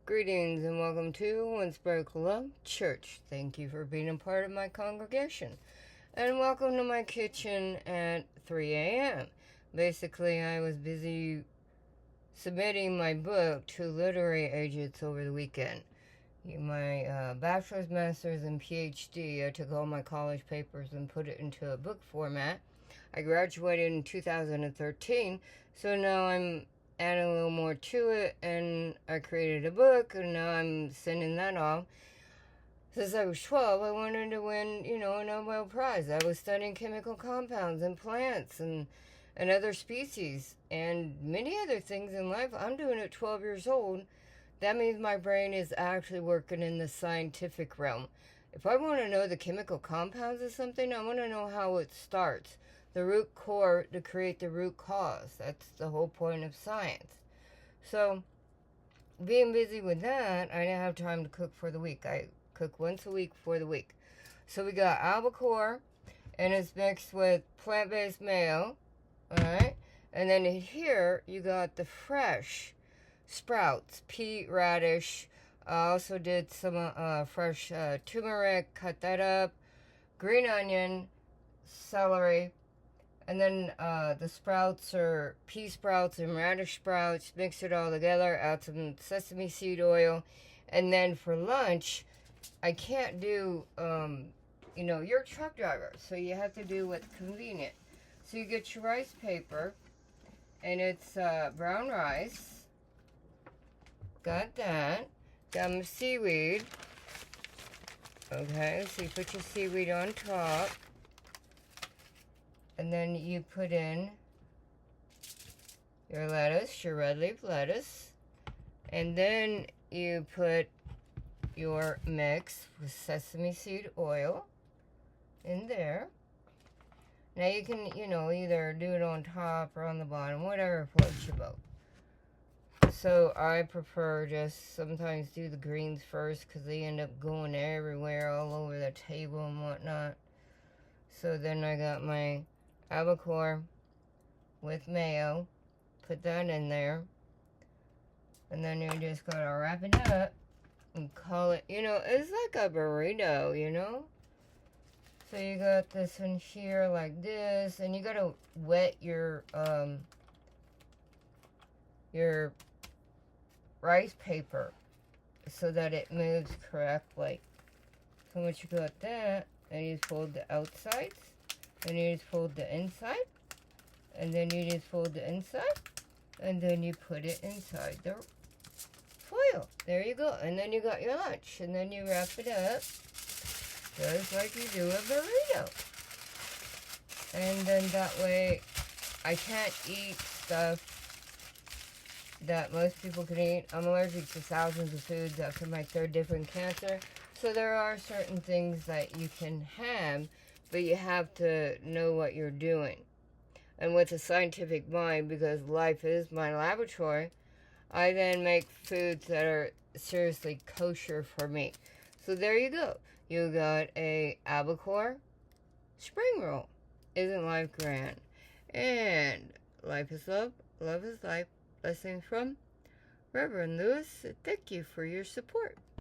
Greetings and welcome to Inspire Love Church. Thank you for being a part of my congregation. And welcome to my kitchen at 3 a.m. Basically, I was busy submitting my book to literary agents over the weekend. My bachelor's, master's, and Ph.D. I took all my college papers and put it into a book format. I graduated in 2013, so now I'm adding a little more to it, and I created a book, and now I'm sending that off. Since I was 12, I wanted to win, a Nobel Prize. I was studying chemical compounds and plants and other species and many other things in life. I'm doing it 12 years old. That means my brain is actually working in the scientific realm. If I want to know the chemical compounds of something, I want to know how it starts. The root core to create the root cause. That's the whole point of science. So, being busy with that, I didn't have time to cook for the week. I cook once a week for the week. So we got albacore, and it's mixed with plant-based mayo, alright? And then here, you got the fresh sprouts, pea, radish. I also did some fresh turmeric, cut that up, green onion, celery, and then the sprouts are pea sprouts and radish sprouts. Mix it all together, add some sesame seed oil. And then for lunch, I can't do, you're a truck driver, so you have to do what's convenient. So you get your rice paper, and it's brown rice. Got that. Got my seaweed. Okay, so you put your seaweed on top. And then you put in your lettuce, your red leaf lettuce. And then you put your mix with sesame seed oil in there. Now you can, either do it on top or on the bottom, whatever floats your boat. So I prefer just sometimes do the greens first because they end up going everywhere, all over the table and whatnot. So then I got my albacore with mayo, put that in there, and then you just gotta wrap it up and call it, it's like a burrito, So you got this in here like this, and you gotta wet your rice paper so that it moves correctly. So once you got that, and you fold the outsides, and you just fold the inside, and then you just fold the inside, and then you put it inside the foil. There you go. And then you got your lunch, and then you wrap it up just like you do a burrito. And then that way, I can't eat stuff that most people can eat. I'm allergic to thousands of foods after my third different cancer. So there are certain things that you can have, but you have to know what you're doing. And with a scientific mind, because life is my laboratory, I then make foods that are seriously kosher for me. So there you go. You got a albacore spring roll. Isn't life grand? And life is love, love is life. Blessings from Reverend Lewis. Thank you for your support.